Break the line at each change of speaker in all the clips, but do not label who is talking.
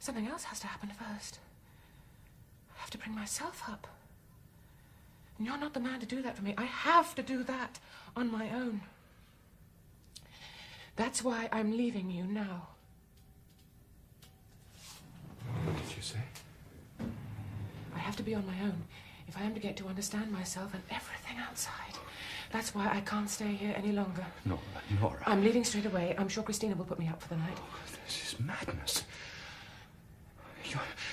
Something else has to happen first. I have to bring myself up. And you're not the man to do that for me. I have to do that on my own. That's why I'm leaving you now.
What did you say?
I have to be on my own if I am to get to understand myself and everything outside. That's why I can't stay here any longer.
Nora.
I'm leaving straight away. I'm sure Christina will put me up for the night.
Oh, this is madness.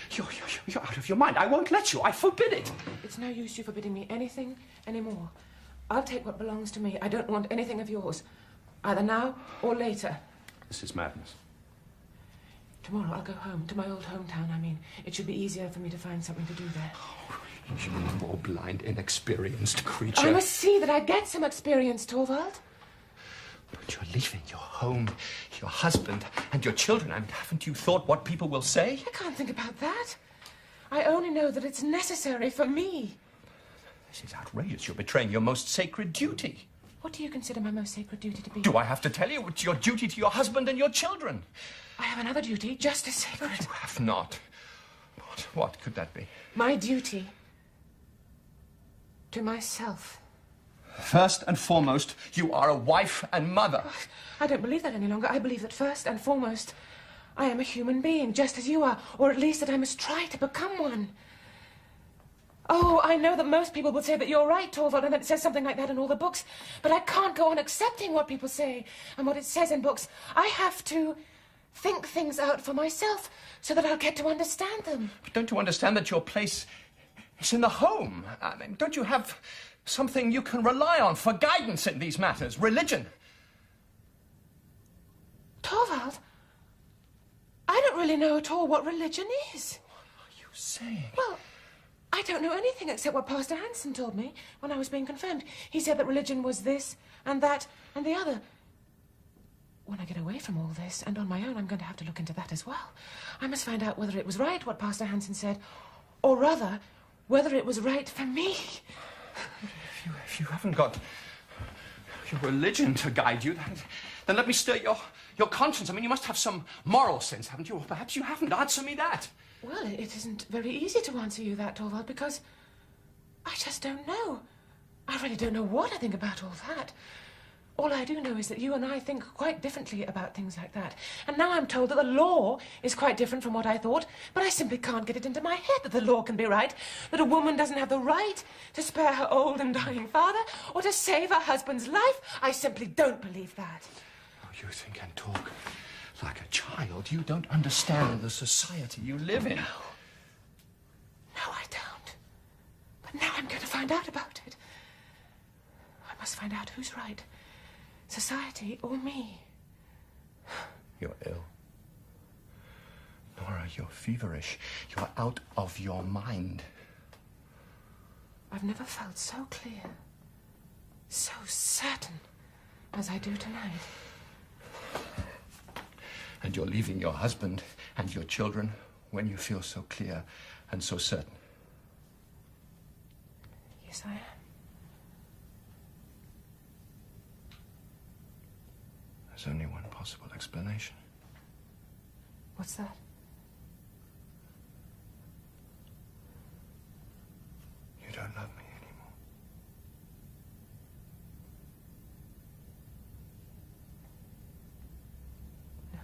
You're out of your mind. I won't let you. I forbid it.
It's no use you forbidding me anything anymore. I'll take what belongs to me. I don't want anything of yours. Either now or later.
This is madness.
Tomorrow I'll go home, to my old hometown, I mean. It should be easier for me to find something to do there.
Oh, you poor, blind, inexperienced creature.
I must see that I get some experience, Torvald.
But you're leaving your home, your husband, and your children. I mean, haven't you thought what people will say?
I can't think about that. I only know that it's necessary for me.
This is outrageous. You're betraying your most sacred duty.
What do you consider my most sacred duty to be?
Do I have to tell you? It's your duty to your husband and your children.
I have another duty, just as sacred.
You have not. What could that be?
My duty to myself.
First and foremost, you are a wife and mother.
I don't believe that any longer. I believe that first and foremost, I am a human being, just as you are, or at least that I must try to become one. Oh, I know that most people would say that you're right, Torvald, and that it says something like that in all the books, but I can't go on accepting what people say and what it says in books. I have to think things out for myself so that I'll get to understand them.
But don't you understand that your place is in the home? I mean, don't you have something you can rely on for guidance in these matters? Religion.
Torvald, I don't really know at all what religion is.
What are you saying?
Well, I don't know anything except what Pastor Hansen told me when I was being confirmed. He said that religion was this and that and the other. When I get away from all this and on my own, I'm going to have to look into that as well. I must find out whether it was right what Pastor Hansen said, or rather, whether it was right for me.
If you haven't got your religion to guide you, then let me stir your conscience. I mean, you must have some moral sense, haven't you? Or perhaps you haven't. Answer me that.
Well, it isn't very easy to answer you that, Torvald, because I just don't know. I really don't know what I think about all that. All I do know is that you and I think quite differently about things like that. And now I'm told that the law is quite different from what I thought, but I simply can't get it into my head that the law can be right, that a woman doesn't have the right to spare her old and dying father or to save her husband's life. I simply don't believe that.
Oh, you think and talk like a child. You don't understand the society you live in.
No, I don't. But now I'm going to find out about it. I must find out who's right. Society or me.
You're ill. Nora, you're feverish. You're out of your mind.
I've never felt so clear, so certain as I do tonight.
And you're leaving your husband and your children when you feel so clear and so certain.
Yes, I am.
There's only one possible explanation.
What's that?
You don't love me anymore.
No.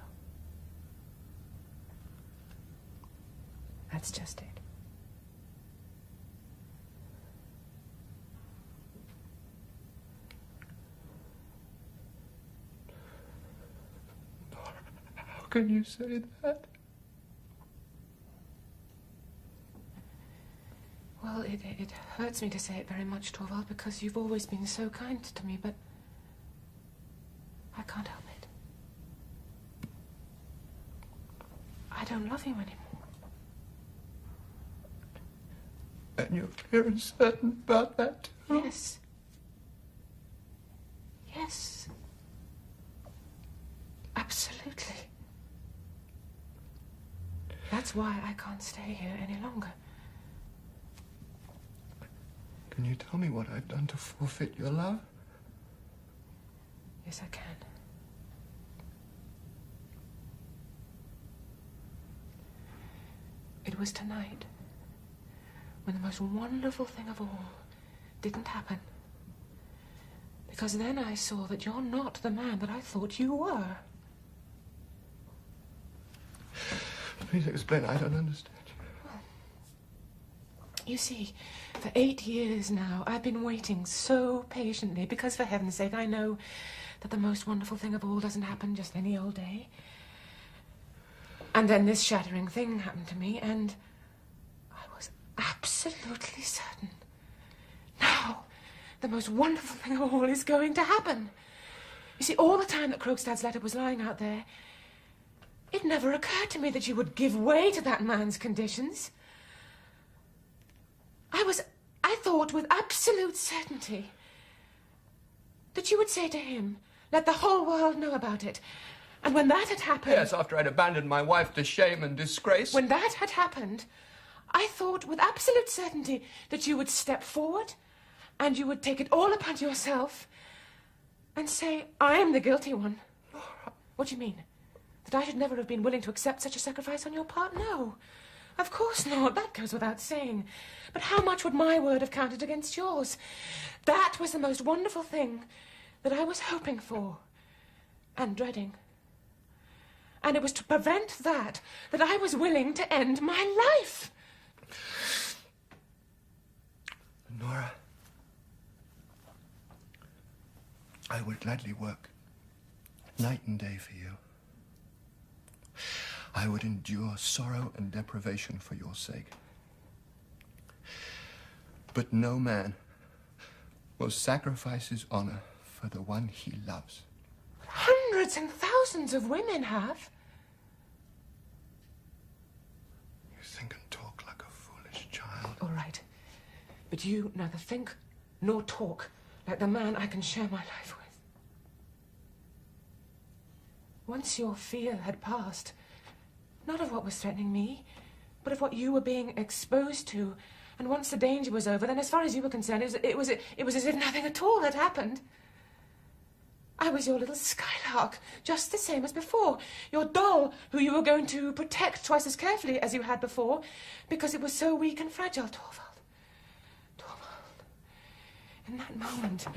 That's just it.
How can you say that?
Well, it hurts me to say it very much, Torvald, because you've always been so kind to me, but I can't help it. I don't love you anymore.
And you're very certain about that, too?
Yes. Yes. Absolutely. That's why I can't stay here any longer.
Can you tell me what I've done to forfeit your love?
Yes, I can. was tonight, when the most wonderful thing of all didn't happen. Because then I saw that you're not the man that I thought you were.
Please explain. I don't understand you.
Well, you see, for 8 years now, I've been waiting so patiently because, for heaven's sake, I know that the most wonderful thing of all doesn't happen just any old day. And then this shattering thing happened to me, and I was absolutely certain. Now, the most wonderful thing of all is going to happen. You see, all the time that Krogstad's letter was lying out there, it never occurred to me that you would give way to that man's conditions. I thought with absolute certainty that you would say to him, let the whole world know about it. And when that had happened...
Yes, after I'd abandoned my wife to shame and disgrace.
When that had happened, I thought with absolute certainty that you would step forward and you would take it all upon yourself and say, I am the guilty one. What do you mean? That I should never have been willing to accept such a sacrifice on your part? No. Of course not. That goes without saying. But how much would my word have counted against yours? That was the most wonderful thing that I was hoping for and dreading. And it was to prevent that I was willing to end my life.
Nora, I would gladly work night and day for you. I would endure sorrow and deprivation for your sake. But no man will sacrifice his honor for the one he loves.
Hundreds and thousands of women have.
You think and talk like a foolish child.
All right. But you neither think nor talk like the man I can share my life with. Once your fear had passed, not of what was threatening me, but of what you were being exposed to, and once the danger was over, then as far as you were concerned, it was as if nothing at all had happened. I was your little skylark, just the same as before. Your doll, who you were going to protect twice as carefully as you had before, because it was so weak and fragile. Torvald. In that moment,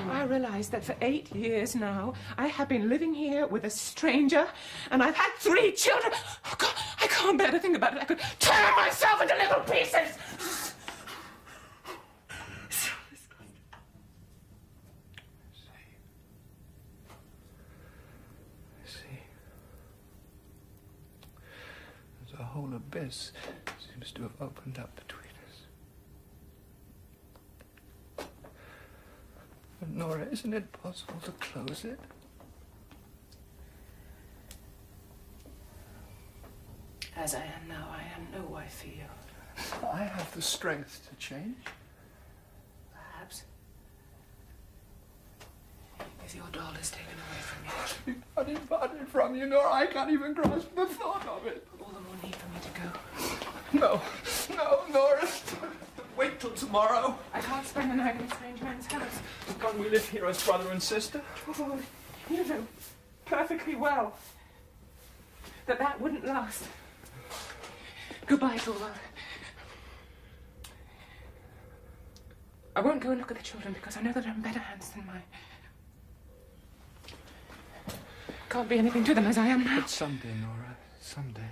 I realized that for 8 years now, I have been living here with a stranger, and I've had 3 children. Oh, God, I can't bear to think about it. I could tear myself into little pieces.
A whole abyss seems to have opened up between us. But Nora, isn't it possible to close it?
As I am now, I am no wife for you.
I have the strength to change.
Perhaps. If your doll is taken away from you.
Be parted from you, Nora. I can't even grasp the thought of it.
All the more need for me to go.
No, Nora. Wait till tomorrow.
I can't spend the night in a strange man's house.
Can't we live here as brother and sister?
Oh, you know perfectly well that wouldn't last. Goodbye, Torvald. I won't go and look at the children because I know that they're in better hands than mine. Can't be anything to them as I am now.
But someday, Nora, someday.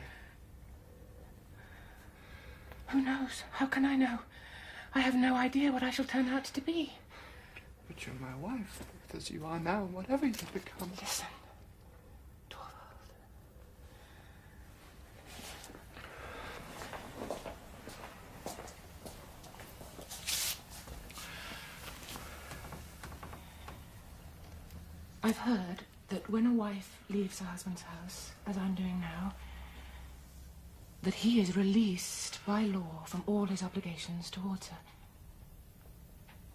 Who knows? How can I know? I have no idea what I shall turn out to be.
But you're my wife, as you are now, whatever you become.
Listen, Torvald. I've heard that when a wife leaves her husband's house, as I'm doing now, that he is released by law from all his obligations towards her.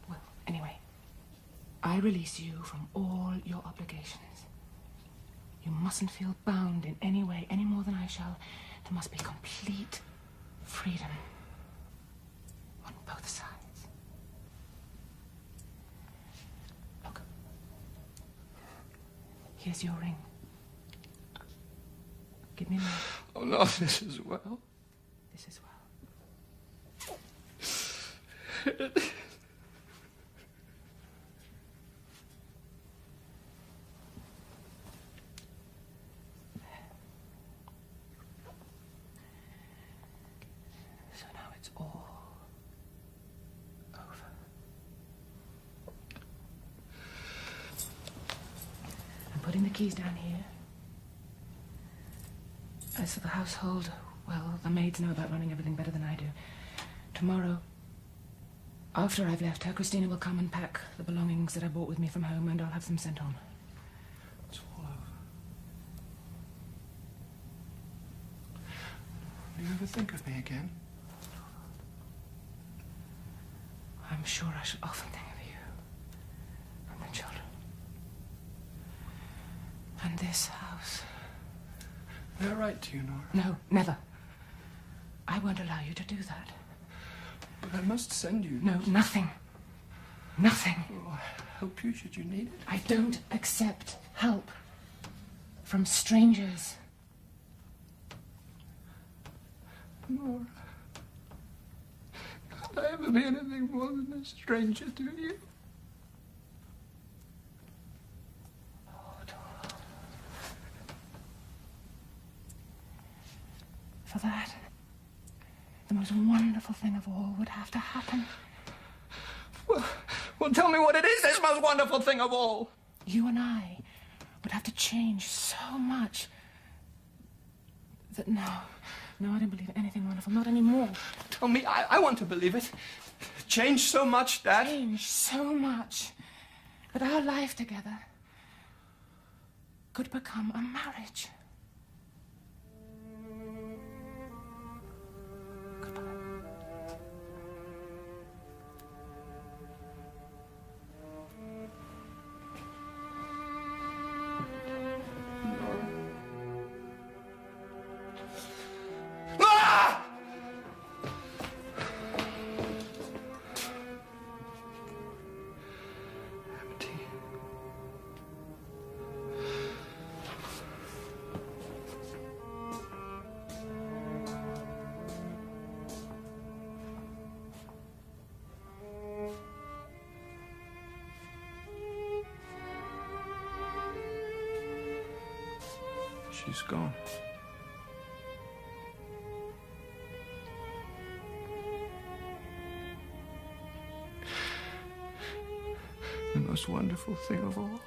Well, anyway, I release you from all your obligations. You mustn't feel bound in any way, any more than I shall. There must be complete freedom on both sides. Look. Here's your ring. Give me mine.
Oh, no, this is well.
This is well. So now it's all over. I'm putting the keys down here. As for the household, well, the maids know about running everything better than I do. Tomorrow, after I've left her, Christina will come and pack the belongings that I brought with me from home, and I'll have them sent on.
It's all over. Do you ever think of me again?
I'm sure I shall often think of you and the children. And this house.
Did I write to you, Nora?
No, never. I won't allow you to do that.
But I must send you.
No, nothing. Nothing.
Oh, I help you should you need it.
I don't accept help from strangers.
Nora, can't I ever be anything more than a stranger to you?
For that, the most wonderful thing of all would have to happen.
Well, tell me what it is, this most wonderful thing of all.
You and I would have to change so much that no, I don't believe anything wonderful, not anymore.
Tell me, I want to believe it. Change so much that...
Change so much that our life together could become a marriage.
She's gone. The most wonderful thing of all.